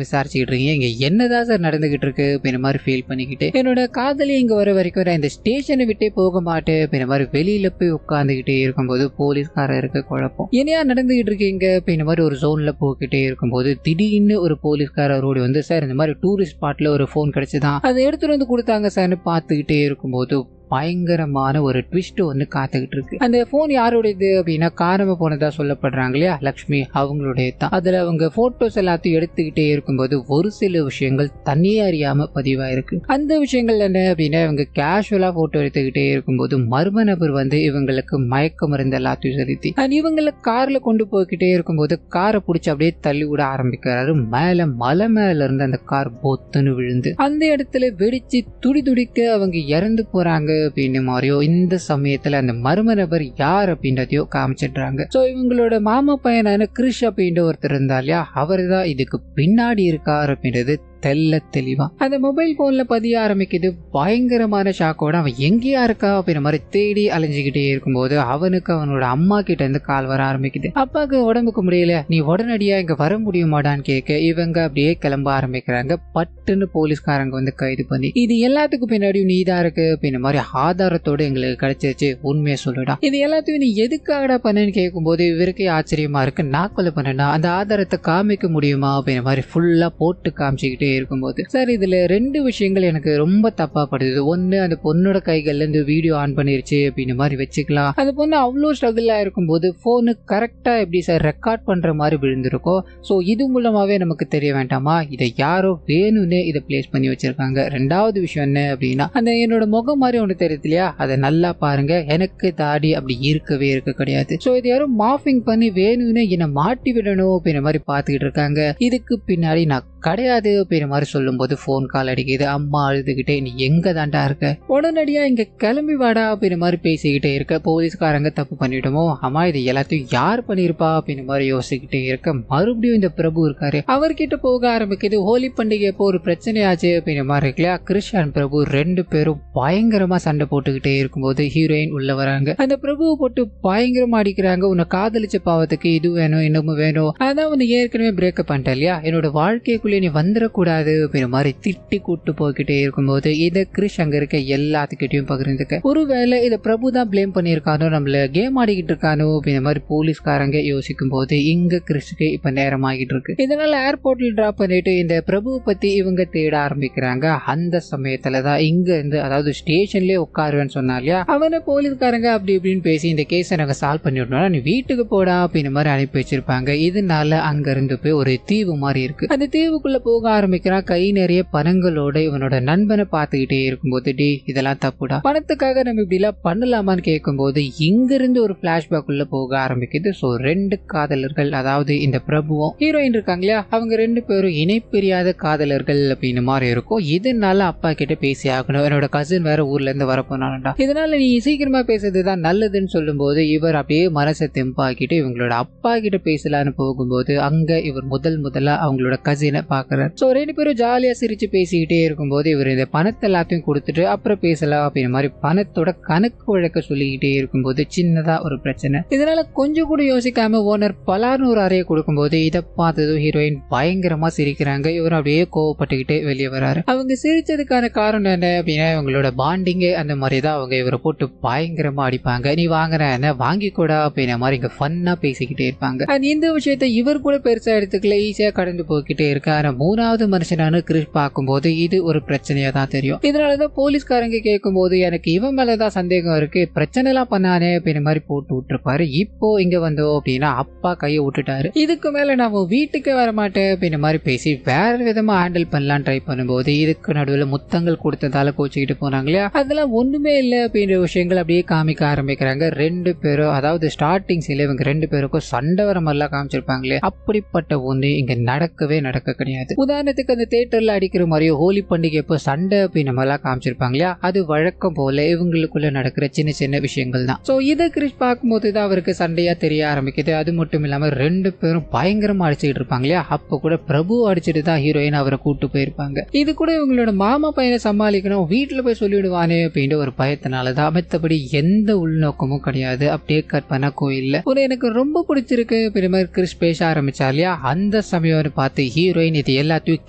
விசாரிச்சுக்கிட்டு இருக்கீங்க, இங்க என்னதான் சார் நடந்துகிட்டு இருக்கு அப்படின்ற மாதிரி ஃபீல் பண்ணிக்கிட்டு, என்னோட காதலி இங்க வர வரைக்கும் நான் இந்த ஸ்டேஷனை விட்டே போக மாட்டேன் அப்படின்ற மாதிரி வெளியில போய் உட்காந்துக்கிட்டே இருக்கும்போது போலீஸ்காரருக்கு குழப்பம், என்னையா நடந்துகிட்டு இருக்கீங்க அப்படின்ற மாதிரி ஒரு ஜோன்ல போய்கிட்டே இருக்கும்போது திடீர்னு ஒரு போலீஸ்காரர் ஓடி வந்து, சார் இந்த மாதிரி டூரிஸ்ட் ஸ்பாட்ல ஒரு போன் கிடைச்சுதான், அதை எடுத்துட்டு வந்து கொடுத்தாங்க சார்னு பார்த்துக்கிட்டே இருக்கும்போது பயங்கரமான ஒரு ட்விஸ்ட் வந்து காத்துக்கிட்டு இருக்கு. அந்த போன் யாருடையது அப்படின்னா காணாம போனதா சொல்லப்படுறாங்க இல்லையா, லக்ஷ்மி அவங்களுடைய தான். அதுல அவங்க போட்டோஸ் எல்லாத்தையும் எடுத்துக்கிட்டே இருக்கும்போது ஒரு சில விஷயங்கள் தனியே அறியாம பதிவாயிருக்கு. அந்த விஷயங்கள் என்ன அப்படின்னா, இவங்க கேஷுவலா போட்டோ எடுத்துக்கிட்டே இருக்கும்போது மர்ம நபர் வந்து இவங்களுக்கு மயக்க மருந்து எல்லாத்தையும் செலுத்தி இவங்களை கார்ல கொண்டு போய்கிட்டே இருக்கும்போது காரை பிடிச்சி அப்படியே தள்ளி விட ஆரம்பிக்கிறாரு. மேல மலை மேல இருந்து அந்த கார் பொத்துன்னு விழுந்து அந்த இடத்துல வெடிச்சு துடி துடிக்க அவங்க இறந்து போறாங்க அப்படின்னு மாதிரியோ இந்த சமயத்துல அந்த மர்ம நபர் யார் அப்படின்றதையோ காமிச்சிடுறாங்க. சோ இவங்களோட மாமா பையனான கிறிஷ் அப்படின்ற ஒருத்தர் இருந்தா இல்லையா, அவர் தான் இதுக்கு பின்னாடி இருக்கார் அப்படின்றது தெல்ல தெளிவா அந்த மொபைல் போன்ல பதிய ஆரம்பிக்குது. பயங்கரமான ஷாக்கோட அவன் எங்கேயா இருக்கா அப்படின்ற மாதிரி தேடி அலைஞ்சுக்கிட்டே இருக்கும்போது அவனுக்கு அவனோட அம்மா கிட்ட இருந்து கால் வர ஆரம்பிக்குது. அப்பாவுக்கு உடம்புக்கு முடியல, நீ உடனடியா இங்க வர முடியுமாடான்னு கேட்க இவங்க அப்படியே கிளம்ப ஆரம்பிக்கிறாங்க. பட்டுன்னு போலீஸ்காரங்க வந்து கைது பண்ணி, இது எல்லாத்துக்கும் பின்னாடியும் நீதான் இருக்கு அப்படின்ற மாதிரி ஆதாரத்தோட எங்களுக்கு கிடைச்சிருச்சு, உண்மையை சொல்லுடா, இது எல்லாத்தையும் நீ எதுக்காகடா பண்ணேன்னு கேட்கும்போது இவருக்கே ஆச்சரியமா இருக்கு, நான் கொலை பண்ணேன்னா அந்த ஆதாரத்தை காமிக்க முடியுமா அப்படின்ற மாதிரி ஃபுல்லா போட்டு காமிச்சுக்கிட்டே இருக்கும்போது, சார் இதுல ரெண்டு விஷயங்கள் எனக்கு ரொம்ப தப்பா படுது. ஒன்னு, அந்த பொண்ணோட கைகள்ல இருந்து வீடியோ ஆன் பண்ணிருச்சு அப்படின்னு மாதிரி வச்சுக்கலாம், அந்த பொண்ணு அவ்வளோ ஸ்ட்ரகிளா இருக்கும்போது போனு கரெக்டா எப்படி சார் ரெக்கார்ட் பண்ற மாதிரி விழுந்திருக்கோம், ஸோ இது மூலமாவே நமக்கு தெரிய வேண்டாமா, இதை யாரோ வேணும்னே இதை பிளேஸ் பண்ணி வச்சிருக்காங்க. ரெண்டாவது விஷயம் என்ன அப்படின்னா, அந்த என்னோட முகம் மாதிரி ஒன்று தெரியுது இல்லையா, அதை நல்லா பாருங்க, எனக்கு தாடி அப்படி இருக்கவே கிடையாது, ஸோ இது யாரும் மார்பிங் பண்ணி வேணும்னே என்னை மாட்டி விடணும் அப்படின்ற மாதிரி பார்த்துக்கிட்டு இருக்காங்க. இதுக்கு பின்னாடி நான் கிடையாது அப்படின்ற மாதிரி சொல்லும் போது போன் கால் அடிக்குது. அம்மா அழுதுகிட்டே, நீ எங்க தாண்டா இருக்க, உடனடியா இங்க கிளம்பி வாடா அப்படின்ற மாதிரி பேசிக்கிட்டே இருக்க. போலீஸ்காரங்க தப்பு பண்ணிட்டோமோ, அம்மா இது எல்லாத்தையும் யார் பண்ணிருப்பா அப்படின்ற மாதிரி யோசிக்கிட்டே இருக்க. மறுபடியும் இந்த பிரபு இருக்காரு, அவர்கிட்ட போக ஆரம்பிக்குது. ஹோலி பண்டிகை எப்போ ஒரு பிரச்சனையாச்சு அப்படின்ற மாதிரி இருக்கு இல்லையா, கிறிஷ் அண்ட் பிரபு ரெண்டு பேரும் பயங்கரமா சண்டை போட்டுக்கிட்டே இருக்கும்போது ஹீரோயின் உள்ள வராங்க. அந்த பிரபுவை போட்டு பயங்கரமா அடிக்கிறாங்க. உன்னை காதலிச்ச பாவத்துக்கு இது வேணும் இன்னமும் வேணும், அதான் உன்னை ஏற்கனவே பிரேக்கப் பண்ணிட்டேன் இல்லையா, என்னோட வாழ்க்கைக்குள்ளே நீ வந்துடக்கூடாது அப்படின்ற மாதிரி திட்டி கூட்டு போய்கிட்டே இருக்கும்போது இதை கிறிஷ் அங்க இருக்க எல்லாத்துக்கிட்டையும் பகிர்ந்துக்க, ஒருவேளை இதை பிரபு தான் பிளேம் பண்ணியிருக்கானோ, நம்மள கேம் ஆடிக்கிட்டு இருக்கானோ அப்படின்ற மாதிரி போலீஸ்காரங்க யோசிக்கும் போது இங்க கிறிஷ்க்கு இப்ப நேரம் ஆகிட்டு இருக்கு. இதனால ஏர்போர்ட்ல டிராப் பண்ணிட்டு இந்த பிரபுவை பத்தி இவங்க தேட ஆரம்பிக்கிறாங்க. அந்த சமயத்துலதான் இங்க இருந்து, அதாவது ஸ்டேஷன்லயே உட்காருவேன்னு சொன்னா இல்லையா, அவனை போலீஸ்காரங்க அப்படி இப்படின்னு பேசி இந்த கேஸை நாங்க சால்வ் பண்ணிவிடணும், நீ வீட்டுக்கு போடா அப்படின்ற மாதிரி அனுப்பி வச்சிருப்பாங்க. இதனால அங்க இருந்து போய் ஒரு தீவு மாதிரி இருக்கு, அந்த தீவுக்குள்ள போக ஆரம்பிக்கிறான். கை நிறைய பணங்களோட இவனோட நண்பனை பார்த்துக்கிட்டே இருக்கும்போது, டே இதெல்லாம் தப்புடா, பணத்துக்காக நம்ம இப்படி எல்லாம் பண்ணலாமான்னு கேட்கும்போது இங்கிருந்து ஒரு பிளாஷ்பேக் உள்ள போக ஆரம்பிக்குது. சோ ரெண்டு காதலர்கள், அதாவது இந்த பிரபுவும் ஹீரோயின் இருக்காங்க இல்லையா, அவங்க ரெண்டு பேரும் இணைப்பிரியாத காதலர்கள் அப்படின்னு மாதிரி இருக்கும். இதனால அப்பா கிட்ட பேசி ஆகணும், என்னோட கசின் வேற ஊர்ல இருந்து வரப்போனான்டா, இதனால நீ சீக்கிரமா பேசுறதுதான் நல்லதுன்னு சொல்லும் போது இவர் அப்படியே மனசை தெம்பாக்கிட்டு இவங்களோட அப்பா கிட்ட பேசலான்னு போகும்போது அங்க இவர் முதல்ல அவங்களோட கசினை பாக்குறாரு. சோ ரெண்டு பேரும் ஜாலியா சிரிச்சு பேசிக்கிட்டே இருக்கும்போது இவர் இந்த பணத்தை எல்லாத்தையும் கொடுத்துட்டு அப்புறம் பேசலாம் அப்படின்ற மாதிரி பணத்தோட கணக்கு வழக்க சொல்லிக்கிட்டே இருக்கும்போது சின்னதா ஒரு பிரச்சனை. இதனால கொஞ்சம் கூட யோசிக்காம ஓனர் பலார்னு ஒரு அறையை கொடுக்கும்போது இதை பார்த்ததும் ஹீரோயின் பயங்கரமா சிரிக்கிறாங்க. இவர் அப்படியே கோவப்பட்டுக்கிட்டே வெளியே வராரு. அவங்க சிரிச்சதுக்கான காரணம் என்ன அப்படின்னா, இவங்களோட பாண்டிங்கே அந்த மாதிரி தான். அவங்க இவரை போட்டு பயங்கரமா அடிப்பாங்க, நீ வாங்குற என்ன வாங்கிக்கூடா அப்படின்ற மாதிரி இங்க ஃபன்னா பேசிக்கிட்டே இருப்பாங்க. இந்த விஷயத்த இவர் கூட பெருசா எடுத்துக்கல, ஈஸியா கடந்து போய்கிட்டே இருக்கு. ஆனா மூணாவது மனுஷனான கிறிஷ் பார்க்கும்போது இது ஒரு பிரச்சனையா தான் தெரியும். இதனாலதான் போலீஸ்காரங்க கேட்கும் போது எனக்கு இவன் மேலதான் சந்தேகம் இருக்கு, பிரச்சனை எல்லாம் பண்ணானே அப்படின்ற மாதிரி போட்டு விட்டுருப்பாரு. இப்போ இங்க வந்தோம் அப்படின்னா அப்பா கையை விட்டுட்டாரு, இதுக்கு மேல நான் வீட்டுக்கு வர மாட்டேன் அப்படின்ற மாதிரி பேசி வேற விதமா ஹேண்டில் பண்ணலாம் ட்ரை பண்ணும்போது இதுக்கு நடுவில் முத்தங்கள் கொடுத்ததால கோச்சிக்கிட்டு போனாங்க இல்லையா, அதெல்லாம் ஒண்ணுமே இல்லை அப்படின்ற விஷயங்கள் அப்படியே காமிக்க ஆரம்பிக்கிறாங்க. ரெண்டு பேரும், அதாவது ஸ்டார்டிங் சீல இவங்க ரெண்டு பேருக்கும் சண்டை வர மாதிரிலாம் காமிச்சிருப்பாங்களே, அப்படிப்பட்ட ஒண்ணு இங்க நடக்கவே நடக்க கிடையாது. உதாரணத்துக்கு அந்த தியேட்டர்ல அடிக்கிற மாதிரியோ ஹோலி பண்டிகை எப்போ சண்டை அப்படின்னு நம்மளாம் காமிச்சிருப்பாங்க இல்லையா, அது வழக்கம் போல இவங்களுக்குள்ள நடக்கிற சின்ன சின்ன விஷயங்கள் தான். ஸோ இதை கிறிஸ் பார்க்கும்போது தான் அவருக்கு சண்டையா தெரிய ஆரம்பிக்குது. அது மட்டும் இல்லாம 2 பேரும் பயங்கரமா அடிச்சுட்டு இருப்பாங்க இல்லையா, அப்போ கூட பிரபு அடிச்சுட்டு தான் ஹீரோயின் அவரை கூட்டு போயிருப்பாங்க. இது கூட இவங்களோட மாமா பையனை சமாளிக்கணும், வீட்டுல போய் சொல்லிவிடுவானே அப்படின்ற ஒரு பயத்தினாலதான், மற்றபடி எந்த உள்நோக்கமும் கிடையாது. அப்படியே கட் பண்ண கோயில்ல ஒரு எனக்கு ரொம்ப பிடிச்சிருக்கு மாதிரி கிறிஸ் பேச ஆரம்பிச்சா இல்லையா, அந்த சமயம் பார்த்து ஹீரோயின் இது எல்லாத்தையும்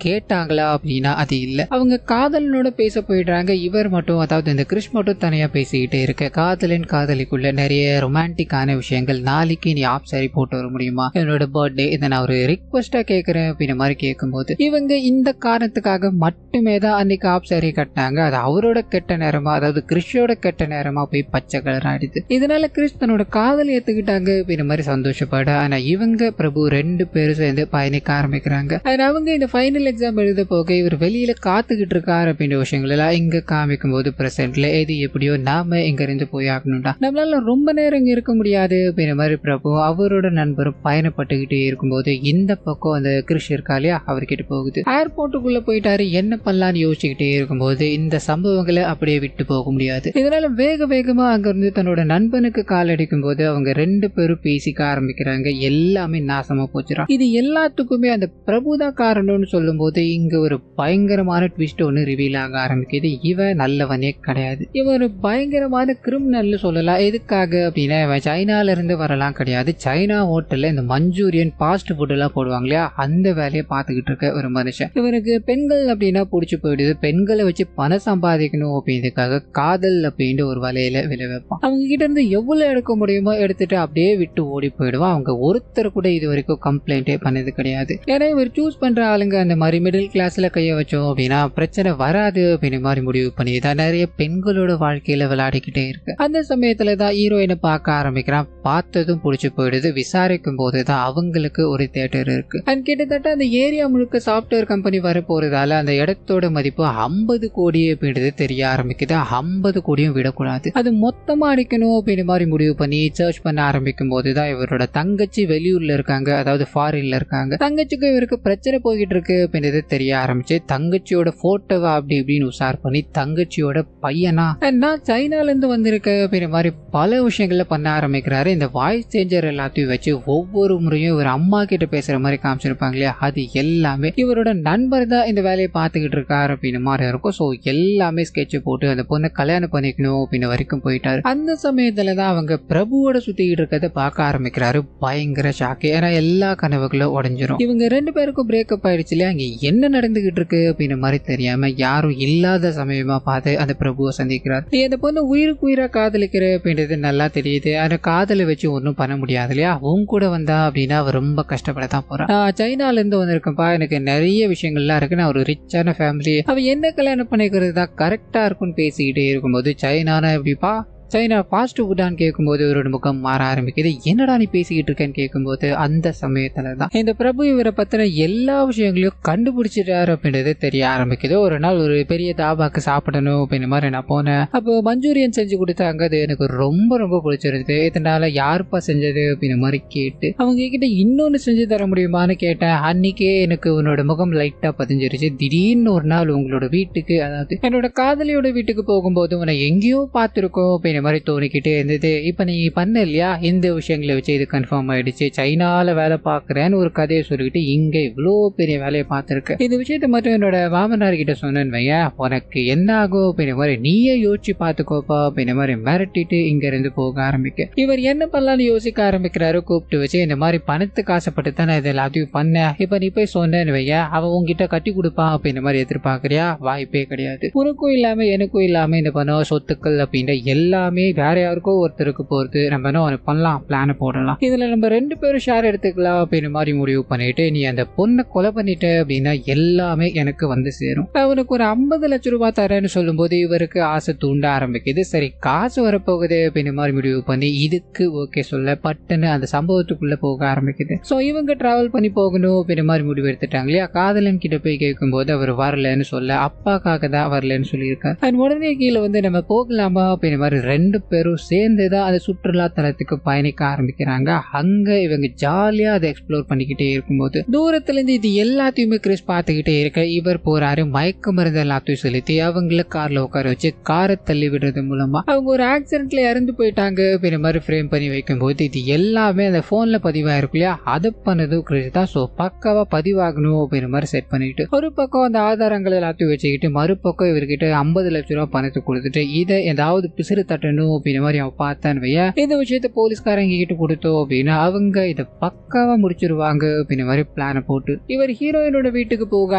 கேட்டாங்களா அப்படின்னா அது இல்ல. அவங்க காதலனோட பேச போயிடுறாங்க. இவர் மட்டும், அதாவது இந்த கிறிஸ் மட்டும் தனியா பேசிக்கிட்டே இருக்க. காதலின் காதலிக்குள்ள நிறைய ரொமான்டிக்கான விஷயங்கள். நாளைக்கு நீ ஆப் சாரி போட்டு வர முடியுமா, என்னோட பர்த்டே, இதை நான் ஒரு ரிக்வெஸ்டா கேட்கிறேன் அப்படின்ற மாதிரி கேட்கும்போது இவங்க இந்த காரணத்துக்காக மட்டுமே தான் அன்னைக்கு ஆப் சாரி கட்டினாங்க. அது அவரோட கெட்ட நேரமா, அதாவது கிறிஷோட கெட்ட நேரமா போய் பச்சை கலர் ஆயிடுது. இதனால கிறிஸ் தன்னோட காதல் ஏத்துக்கிட்டாங்க அப்படின்ற மாதிரி சந்தோஷப்பட. ஆனா இவங்க பிரபு 2 பேரும் சேர்ந்து பயணிக்க ஆரம்பிக்கிறாங்க. அவங்க இந்த ஃபைனல் எக்ஸாம் எழுத போக இவர் வெளியில காத்துக்கிட்டு இருக்காரு அப்படின்ற விஷயங்கள் எல்லாம் இங்க காமிக்கும் போது பிரசன்ட்ல எது எப்படியோ நாம இங்க இருந்து போய் ஆகணும்டா, நம்மளால ரொம்ப நேரம் இங்க இருக்க முடியாது அப்படின்ற மாதிரி பிரபு அவரோட நண்பரும் பயணப்பட்டுக்கிட்டே இருக்கும்போது இந்த பக்கம் அந்த கிறிஷ் இருக்கா இல்லையா, அவர்கிட்ட போகுது. ஏர்போர்ட்டுக்குள்ள போயிட்டாரு. என்ன பண்ணலான்னு யோசிச்சுக்கிட்டே இருக்கும்போது இந்த சம்பவங்களை அப்படியே விட்டு போக முடியாது. இதனால வேகமா அங்க இருந்து தன்னோட நண்பனுக்கு கால் அடிக்கும் போது அவங்க 2 பேரும் பேசிக்க ஆரம்பிக்கிறாங்க. எல்லாமே நாசமா போச்சுரா. இது எல்லாத்துக்குமே அந்த பிரபுதான் காரணம்னு சொல்லும் போது இங்க ஒரு பயங்கரமான ட்விஸ்ட் ஒன்று ரிவீல் ஆக ஆரம்பிக்குது. இவன் நல்லவனே கிடையாது, இவன் ஒரு பயங்கரமான கிரிமினல் சொல்லலாம். எதுக்காக அப்படின்னா இவன் சைனால இருந்து வரலாம் கிடையாது. சைனா ஹோட்டல்ல இந்த மஞ்சூரியன் ஃபாஸ்ட் ஃபுட் எல்லாம் போடுவாங்க இல்லையா, அந்த வேலையை பார்த்துக்கிட்டு இருக்க ஒரு மனுஷன். இவனுக்கு பெண்கள் அப்படின்னா பிடிச்சி போயிடுது. பெண்களை வச்சு பணம் சம்பாதிக்கணும் அப்படின்றதுக்காக காதல் அப்படின்ற ஒரு வலையில விளை வைப்பான். அவங்க கிட்ட இருந்து எவ்வளவு எடுக்க முடியுமோ எடுத்துட்டு அப்படியே விட்டு ஓடி போயிடுவான். அவங்க ஒருத்தர் கூட இது வரைக்கும் கம்ப்ளைண்டே பண்ணது கிடையாது. ஏன்னா இவர் சூஸ் பண்ற ஆளுங்க அந்த மாதிரி மிடில் கிளாஸ்ல கைய வச்சோம் அப்படின்னா பிரச்சனை வராது அப்படின்னு மாதிரி முடிவு பண்ணிதான் நிறைய பெண்களோட வாழ்க்கையில விளையாடிக்கிட்டே இருக்கு. அந்த சமயத்துல தான் ஹீரோயினை பார்க்க ஆரம்பிக்கிறான். பார்த்ததும் பிடிச்சி போயிடுது. விசாரிக்கும் போதுதான் அவங்களுக்கு ஒரு தியேட்டர் இருக்கு. அண்ட் கிட்டத்தட்ட அந்த ஏரியா முழுக்க சாஃப்ட்வேர் கம்பெனி வர போறதால அந்த இடத்தோட மதிப்பு 50 கோடி அப்படின்றது தெரிய ஆரம்பிக்குது. 50 கோடியும் விடக்கூடாது, அது மொத்தமா அடிக்கணும் அப்படின்னு மாதிரி முடிவு பண்ணி சர்ச் பண்ண ஆரம்பிக்கும் போதுதான் இவரோட தங்கச்சி வெளியூர்ல இருக்காங்க, அதாவது ஃபாரின்ல இருக்காங்க. தங்கச்சிக்கு இவருக்கு பிரச்சனை போய்கிட்டு இருக்கு அப்படின்றது தெரிய ஆரம்பிச்சு தங்கச்சியோட போட்டோவா அப்படி இப்படின்னு உசார் பண்ணி தங்கச்சியோட பையனா நான் சைனால இருந்து வந்திருக்க அப்படின்ற மாதிரி பல விஷயங்கள்ல பண்ண ஆரம்பிக்கிறாரு. இந்த வாய்ஸ் சேஞ்சர் எல்லாத்தையும் வச்சு ஒவ்வொரு முறையும் இவர் அம்மா கிட்ட பேசுற மாதிரி காமிச்சிருப்பாங்க இல்லையா, அது எல்லாமே இவரோட நண்பர் தான் இந்த வேலையை பார்த்துக்கிட்டு இருக்காரு அப்படின்னு மாதிரி இருக்கும். ஸோ எல்லாமே ஸ்கெட்ச் போட்டு அந்த பொண்ணை கல்யாணம் பண்ணிக்கணும் அப்படின்னு வரைக்கும் போயிட்டாரு. அந்த சமயத்துல தான் அவங்க பிரபுவோட சுத்திக்கிட்டு இருக்கிறத பார்க்க ஆரம்பிக்கிறாரு. பயங்கர ஷாக்கு. ஏன்னா எல்லா கனவுகளும் உடஞ்சிரும். இவங்க 2 பேருக்கும் பிரேக்கப் ஆயிடுச்சு இல்லையா, அங்க என்ன நடந்துகிட்டு இருக்கு அப்படின்னு மாதிரி தெரியாம யாரும் இல்லாத சமயமா பார்த்து அந்த பிரபுவை சந்திக்கிறார். நீ அந்த பொண்ணு உயிருக்கு உயிரா காதலிக்கிற அப்படின்றது நல்லா தெரியுது. அந்த காதலை வச்சு ஒன்றும் பண்ண முடியாது இல்லையா, உன் கூட வந்தா அப்படின்னா அவர் ரொம்ப கஷ்டப்படத்தான் போறான். நான் சைனால இருந்து வந்திருக்கேன்ப்பா, எனக்கு நிறைய விஷயங்கள்லாம் இருக்கு, நான் ஒரு ரிச்சான ஃபேமிலி, அவ என்ன கல்யாணம் பண்ணிக்கிறது தான் கரெக்டா இருக்கும்னு பேசிக்கிட்டே இருக்கும்போது சைனானா எப்படிப்பா, சைனா ஃபாஸ்ட் ஃபுட்டான்னு கேட்கும்போது இவரோட முகம் மாற ஆரம்பிக்குது. என்னடா நீ பேசிக்கிட்டு இருக்கேன்னு கேட்கும்போது அந்த சமயத்துல தான் இந்த பிரபு இவரை பத்தின எல்லா விஷயங்களையும் கண்டுபிடிச்சிட்டாரு அப்படின்றது தெரிய ஆரம்பிக்குது. ஒரு நாள் ஒரு பெரிய தாபாக்கு சாப்பிடணும் அப்படின்ற மாதிரி நான் போனேன். அப்போ மஞ்சூரியன் செஞ்சு கொடுத்தாங்க, அது எனக்கு ரொம்ப ரொம்ப பிடிச்சிருந்தது. இதனால யாருப்பா செஞ்சது அப்படின்ற மாதிரி கேட்டு அவங்க கிட்ட இன்னொன்னு செஞ்சு தர முடியுமான்னு கேட்டேன். அன்னைக்கே எனக்கு உன்னோட முகம் லைட்டா பதிஞ்சிருச்சு. திடீர்னு ஒரு நாள் உங்களோட வீட்டுக்கு, அதாவது என்னோட காதலியோட வீட்டுக்கு போகும்போது உன்னை எங்கேயோ பார்த்துருக்கோம் அப்படின்ற மாதிரி தோணிக்கிட்டே இருந்தது. இப்ப நீ பண்ண இல்லையா, இந்த விஷயங்களை வச்சு இது கன்ஃபார்ம் ஆயிடுச்சு. சைனால வேலை பார்க்கறேன்னு ஒரு கதையை சொல்லிக்கிட்டு இங்க இவ்வளோ பெரிய வேலையை பார்த்துருக்கு. இந்த விஷயத்த மட்டும் என்னோட மாமனார் கிட்ட சொன்னேன்னு வையன், உனக்கு என்ன ஆகும் அப்படின்ற மாதிரி நீயே யோசிச்சு பார்த்துக்கோப்பா அப்படின்ற மாதிரி மிரட்டிட்டு இங்க இருந்து போக ஆரம்பிக்க இவர் என்ன பண்ணலாம்னு யோசிக்க ஆரம்பிக்கிறாரு. கூப்பிட்டு வச்சு இந்த மாதிரி பணத்துக்கு ஆசைப்பட்டு தான் நான் இது எல்லாத்தையும் பண்ணேன், இப்ப நீ போய் சொன்னேன்னு வையன், அவன் உங்ககிட்ட கட்டி கொடுப்பான் அப்படின்ற மாதிரி எதிர்பார்க்கறியா, வாய்ப்பே கிடையாது. உனக்கும் இல்லாம எனக்கும் இல்லாம இந்த பணம் சொத்துக்கள் அப்படின்ற எல்லாமே வேற யாருக்கோ ஒருத்தருக்கு போறது. நம்ம என்ன பண்ணலாம், பிளான போடலாம், இதுல நம்ம 2 பேரும் ஷேர் எடுத்துக்கலாம் அப்படின்னு மாதிரி முடிவு பண்ணிட்டு நீ அந்த பொண்ணை கொலை பண்ணிட்ட அப்படின்னா எல்லாமே எனக்கு வந்து சேரும், அவனுக்கு ஒரு 50 லட்சம் ரூபாய் தரேன்னு சொல்லும் போது இவருக்கு ஆசை தூண்ட ஆரம்பிக்குது. சரி காசு வரப்போகுது அப்படின்னு மாதிரி முடிவு பண்ணி இதுக்கு ஓகே சொல்ல பட்டுன்னு அந்த சம்பவத்துக்குள்ள போக ஆரம்பிக்குது. ஸோ இவங்க டிராவல் பண்ணி போகணும் அப்படின்னு மாதிரி முடிவு எடுத்துட்டாங்க இல்லையா. காதலன் கிட்ட போய் கேட்கும் போது அவர் வரலன்னு சொல்ல அப்பாக்காக தான் வரலன்னு சொல்லியிருக்காரு. உடனே கீழே வந்து நம்ம போகலாமா அப்படின்னு மாதிரி 2 பேரும் சேர்ந்துதான் அந்த சுற்றுலா தலத்துக்கு பயணிக்க ஆரம்பிக்கிறாங்க. அங்க இவங்க ஜாலியா அதை எக்ஸ்ப்ளோர் பண்ணிக்கிட்டே இருக்கும்போது தூரத்துல இருந்து இது எல்லாத்தையுமே கிறிஸ் பார்த்துக்கிட்டே இருக்க இவர் போறாரு. மயக்க மருந்து எல்லாத்தையும் செலுத்தி அவங்கள கார்ல உட்கார வச்சு காரை தள்ளி விடுறது மூலமா அவங்க ஒரு ஆக்சிடென்ட்ல இறந்து போயிட்டாங்க அப்படின்ற மாதிரி ஃப்ரேம் பண்ணி வைக்கும்போது இது எல்லாமே அந்த போன்ல பதிவாயிருக்கு இல்லையா, அதை பண்ணதும் கிறிஸ் தான். ஸோ பக்காவா பதிவாகணும் அப்படின்ற மாதிரி செட் பண்ணிட்டு ஒரு பக்கம் அந்த ஆதாரங்கள் எல்லாத்தையும் வச்சுக்கிட்டு மறுபக்கம் இவர்கிட்ட 50 லட்சம் ரூபாய் பணத்தை கொடுத்துட்டு இதை ஏதாவது பிசிறு தட்டணும் அப்படின்ற மாதிரி அவன் பார்த்தான்னு வையா, இந்த விஷயத்த போலீஸ்காரங்க கிட்ட கொடுத்தோம் அப்படின்னா அவங்க இதை பக்காவா முடிச்சிருவாங்க அப்படின்ற மாதிரி பிளான போட்டு இவர் ஹீரோயினோட வீட்டுக்கு போக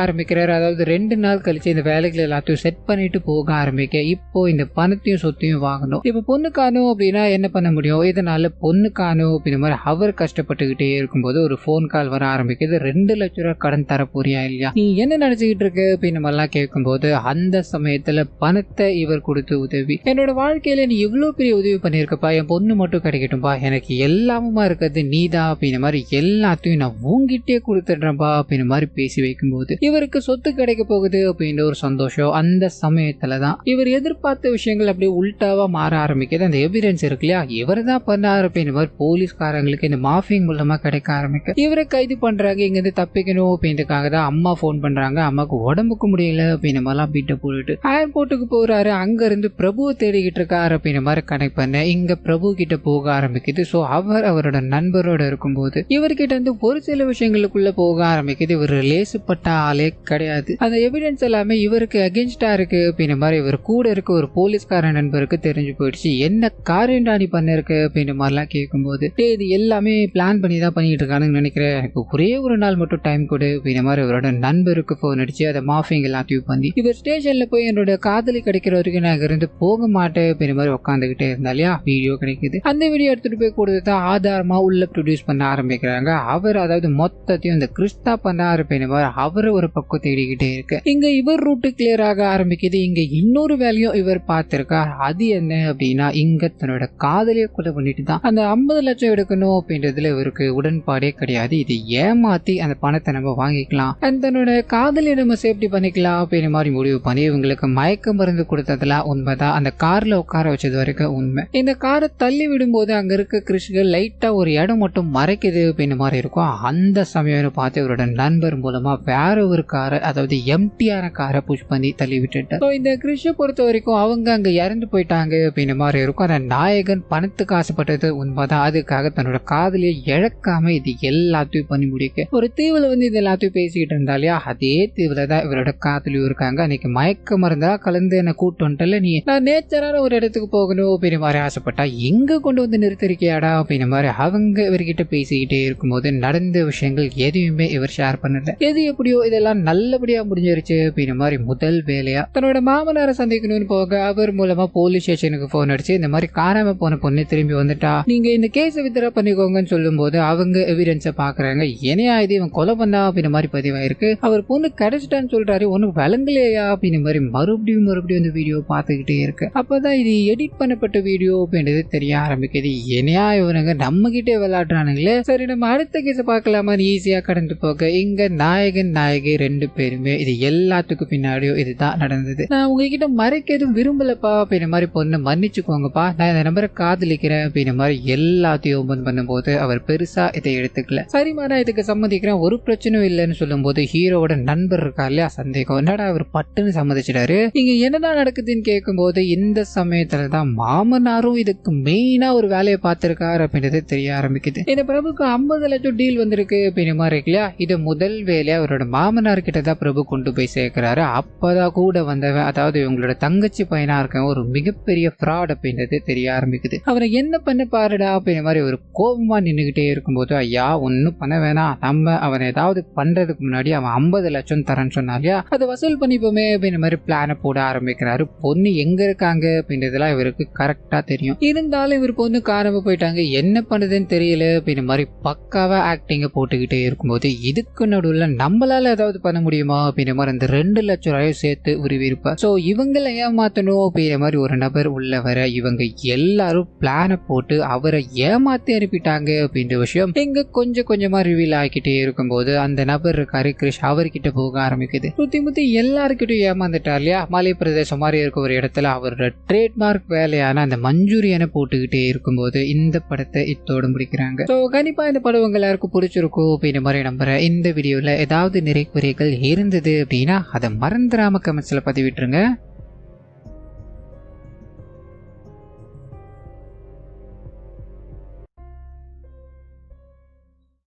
ஆரம்பிக்கிறார். அதாவது 2 நாள் கழிச்சு இந்த வேலைகள் எல்லாத்தையும் செட் பண்ணிட்டு போக ஆரம்பிக்க இப்போ இந்த பணத்தையும் சொத்தையும் வாங்கணும். இப்ப பொண்ணு காணும் அப்படின்னா என்ன பண்ண முடியும், இதனால பொண்ணு காணும் அப்படின்ற மாதிரி அவர் கஷ்டப்பட்டுக்கிட்டே இருக்கும்போது ஒரு போன் கால் வர ஆரம்பிக்குது. 2 லட்சம் ரூபாய் கடன் தர போறியா இல்லையா, நீ என்ன நினைச்சுக்கிட்டு இருக்கு அப்படின்னு மாதிரிலாம் கேட்கும்போது அந்த சமயத்துல பணத்தை இவர் கொடுத்து உதவி, என்னோட வாழ்க்கையில நீ இவ்வளவு பெரிய உதவி பண்ணிருக்கப்பா, என் பொண்ணு மட்டும் கிடைக்கட்டும்பா, எனக்கு எல்லாமுமா இருக்கிறது நீதான் அப்படின்ற மாதிரி எல்லாத்தையும் நான் உங்கிட்டே கொடுத்துடுறேன்பா அப்படின்ற மாதிரி பேசி வைக்கும்போது இவருக்கு சொத்து கிடைக்க போகுது அப்படின்ற ஒரு சந்தோஷம். அந்த சமயத்துலதான் இவர் எதிர்பார்த்த விஷயங்கள் அப்படியே உல்டாவா மாற ஆரம்பிக்குது. அந்த எவிடன்ஸ் இருக்கு இல்லையா, இவர் தான் பண்ணாரு அப்படின்ற மாதிரி போலீஸ்காரங்களுக்கு இந்த மாஃபிங் மூலமா கிடைக்க ஆரம்பிக்க இவரை கைது பண்றாங்க. இங்க இருந்து தப்பிக்கணும் அப்படின்றதுக்காக தான் அம்மா போன் பண்றாங்க. அம்மாவுக்கு உடம்புக்கு முடியல அப்படின்ற மாதிரிலாம் பீட்ட போட்டுட்டு ஏர்போர்ட்டுக்கு போறாரு. அங்க இருந்து பிரபுவை தேடிக்கிட்டு இருக்காரு அப்படின்ற மாதிரி கனெக்ட் பண்ண இங்க பிரபு கிட்ட போக ஆரம்பிக்குது. சோ அவர் அவரோட நண்பரோட இருக்கும்போது இவர்கிட்ட இருந்து ஒரு சில விஷயங்களுக்குள்ள போக ஆரம்பிக்குது. இவர் லேசுப்பட்ட ஆளே கிடையாது. அந்த எவிடன்ஸ் எல்லாமே இவருக்கு அகேன்ஸ்டா இருக்கு அப்படின்ற மாதிரி இவர் கூட இருக்க ஒரு போலீஸ்கார நண்பருக்கு தெரிஞ்சு போயிடுச்சு. என்ன காரியம்டா நீ பண்ணிருக்கு அப்படின்ற மாதிரிலாம் கேட்கும்போது இது எல்லாமே பிளான் பண்ணி தான் பண்ணிட்டு இருக்கானுன்னு நினைக்கிறேன், எனக்கு ஒரே ஒரு நாள் மட்டும் டைம் கொடு அப்படின்ற மாதிரி அவரோட நண்பருக்கு போன் அடிச்சு அதை மாஃபிங் எல்லாத்தையும் பண்ணி இவர் ஸ்டேஷன்ல போய் என்னோட காதலி கிடைக்கிற வரைக்கும் நான் இருந்து போக மாட்டேன் அப்படின்ற மாதிரி உட்காந்துக்கிட்டே இருந்தாலையா வீடியோ கிடைக்குது. அந்த வீடியோ எடுத்துட்டு போய் கொடுத்துதான் ஆதாரமா உள்ள ப்ரொடியூஸ் பண்ண ஆரம்பிக்கிறாங்க. அவர் அதாவது மொத்தத்தையும் இந்த கிறிஸ்தா பண்ண ஆரம்பிக்கிற மாதிரி அவரு ஒரு பக்கம் தேடிக்கிட்டே இருக்கு. இங்க இவர் ரூட்டு கிளியர் ஆக ஆரம்பிக்குது. இங்க இன்னொரு வேலையும் இவர் பார்த்திருக்கார். அது என்ன அப்படின்னா இங்க தன்னோட காதலியை கொலை பண்ணிட்டு தான் அந்த 50 லட்சம் எடுக்கணும் அப்படின்றதுல இவருக்கு உடன்பாடே கிடையாது. இது ஏமாத்தி அந்த பணத்தை நம்ம வாங்கிக்கலாம் அண்ட் தன்னோட காதலியை நம்ம சேஃப்டி பண்ணிக்கலாம் அப்படின்ற மாதிரி முடிவு பண்ணி இவங்களுக்கு மயக்க மருந்து கொடுத்ததுல உண்மைதான். அந்த கார்ல உட்கார வச்சது வரைக்கும் உண்மை. இந்த காரை தள்ளி விடும்போது அங்க இருக்க கிறிஸ்கள் லைட்டா ஒரு இடம் மட்டும் மறைக்குது அப்படின்ற மாதிரி இருக்கும். அந்த சமயம் பார்த்து இவரோட நண்பர் மூலமா வேற ஒரு காரை அதாவது எம்டியான காரை புஷ் பண்ணி தள்ளி விட்டுட்டார். இந்த கிறிஷை பொறுத்த வரைக்கும் அவங்க அங்க இறந்து போயிட்டாங்க அப்படின்ற மாதிரி இருக்கும். அந்த நாயகன் பணத்துக்கு ஆசைப்பட்டது உண்மைதான். அதுக்காக தன்னோட காதலியை இழக்காம இது எல்லாத்தையும் பண்ணி முடிக்க ஒரு தீவுல வந்து இது எல்லாத்தையும் பேசிக்கிட்டு இருந்தாலையா, அதே தீவுல தான் இவரோட காதலியும் இருக்காங்க. அன்னைக்கு மயக்க மருந்தா கலந்து என்ன கூட்டு வந்துட்டல, நீ நான் நேச்சரான ஒரு இடத்துக்கு போகணும் அப்படின்ற மாதிரி ஆசைப்பட்டா எங்க கொண்டு வந்து நிறுத்திருக்கியாடா அப்படின்ற மாதிரி அவங்க இவர்கிட்ட பேசிக்கிட்டே இருக்கும்போது நடந்த விஷயங்கள் எதையுமே இவர் ஷேர் பண்ணல. எது எப்படியோ இதெல்லாம் நல்லபடியா முடிஞ்சிருச்சு அப்படின்ற மாதிரி முதல் வேலையா தன்னோட மாமனாரை சந்திக்கணும்னு போக அவர் மூலமா போலீஸ் ஸ்டேஷனுக்கு போன் அடிச்சு இந்த மாதிரி காணாம போன பொண்ணு திரும்பி வந்துட்டா, நீங்க இந்த கேஸ வித்ரா பண்ணிக்கோங்கன்னு சொல்லும் போது அவங்க எவிடன்ஸை பாக்குறாங்க. என்னையா இது இவன் கொலை பண்ணா அப்படின்ற மாதிரி பதிவாயிருக்கு, அவர் பொண்ணு கிடைச்சிட்டான்னு சொல்றாரு, ஒன்னும் விளங்கலையா அப்படின்ற மாதிரி மறுபடியும் இந்த வீடியோ பார்த்துக்கிட்டே இருக்கு. அப்பதான் இது எடிட் பண்ணப்பட்ட வீடியோ அப்படின்றது தெரிய ஆரம்பிக்குது. என்னையா இவனுங்க நம்ம கிட்டே விளையாடுறானுங்களே, சரி நம்ம அடுத்த கேஸை பார்க்கலாமா ஈஸியா கடந்து போக இங்க நாயகன் நாயகி 2 பேருமே இது எல்லாத்துக்கும் பின்னாடியும் இதுதான் நடந்தது. நான் உங்ககிட்ட மறைக்க எதுவும் விரும்பலப்பா அப்படின்ற மாதிரி பொண்ணு மன்னிச்சுக்கோங்கப்பா, நான் இந்த நம்பரை காதலிக்கிறேன் அப்படின்ற மாதிரி எல்லாத்தையும் ஓபன் பண்ணும்போது அவர் பெருசா இதை எடுத்துக்கல. சரிமா நான் இதுக்கு சம்மதிக்கிறேன், ஒரு பிரச்சனையும் இல்லைன்னு சொல்லும் போது ஹீரோவோட நண்பர் இருக்கா இல்லையா சந்தேகம், என்னடா அவர் பட்டுன்னு சம்மதிச்சிட்டாரு, இங்க என்னதான் நடக்குதுன்னு கேட்கும் போது இந்த சமயத்துலதான் மாமனாரும் இதுக்கு மெயினா ஒரு வேலையை பார்த்திருக்காரு அப்படின்றது தெரிய ஆரம்பிக்குது. இந்த பிரபுக்கு 50 லட்சம் டீல் வந்திருக்கு அப்படின்ற மாதிரி இருக்கு இல்லையா, இது முதல் வேலையா அவரோட மாமனார் கிட்டதான் பிரபு கொண்டு போய் சேர்க்கிறாரு. அப்பதான் கூட வந்தவன் அதாவது இவங்களோட தங்கச்சி பையனா இருக்க ஒரு மிகப்பெரிய ஃப்ராட் அப்படின்றது தெரிய ஆரம்பிக்குது. அவரை என்ன பண்ண பாருடா அப்படின்ற மாதிரி ஒரு கோபமா நின்றுகிட்டே இருக்கும்போது, ஐயா ஒன்னும் பண்ண வேணாம், நம்ம அவன் ஏதாவது பண்றதுக்கு முன்னாடி அவன் 50 லட்சம் தரேன்னு சொன்னாலியா அதை வசூல் பண்ணிப்போமே அப்படின்ற மாதிரி பிளான போட ஆரம்பிக்கிறாரு. பொண்ணு எங்க இருக்காங்க அப்படின்றதுலாம் இவருக்கு கரெக்டா தெரியும். இருந்தாலும் இவர் பொண்ணு காணாம போயிட்டாங்க, என்ன பண்ணுதுன்னு தெரியல அப்படின்ற மாதிரி பக்காவா ஆக்டிங்க போட்டுக்கிட்டே இருக்கும்போது இதுக்கு நடுவுல நம்மளால ஏதாவது பண்ண முடியுமா அப்படின்ற மாதிரி அந்த 2 லட்சம் ரூபாயும் சேர்த்து உருவிருப்பார். சோ இவங்களை ஏமாத்தணும் அப்படின்ற மாதிரி ஒரு நபர் உள்ள வர இவங்க எல்லாரும் பிளான போட்டு அவரை ஏமாத்தி அனுப்பிட்டாங்க அப்படின்ற விஷயம் இங்க கொஞ்சம் கொஞ்சமா ரிவீல் ஆகிக்கிட்டே இருக்கும்போது அந்த நபர் இருக்காரு கிறிஷ், அவர்கிட்ட போக ஆரம்பிக்குது. சுத்தி முத்தி எல்லாருக்கிட்டும் ஏமாந்துட்டா இல்லையா, மலை பிரதேசம் மாதிரி இருக்க ஒரு இடத்துல அவரோட ட்ரேட்மார்க் வேலையான அந்த மஞ்சூரியனை போட்டுக்கிட்டே இருக்கும்போது இந்த படத்தை இத்தோடு முடிக்கிறாங்க. ஸோ கண்டிப்பாக இந்த படம் உங்க எல்லாருக்கும் பிடிச்சிருக்கும் அப்படின்ற மாதிரி நம்புறேன். இந்த வீடியோவில் ஏதாவது நிறைய குறைகள் இருந்தது அப்படின்னா அதை மறந்துடாம கமெண்ட்ஸில் பதிவிட்டுருங்க.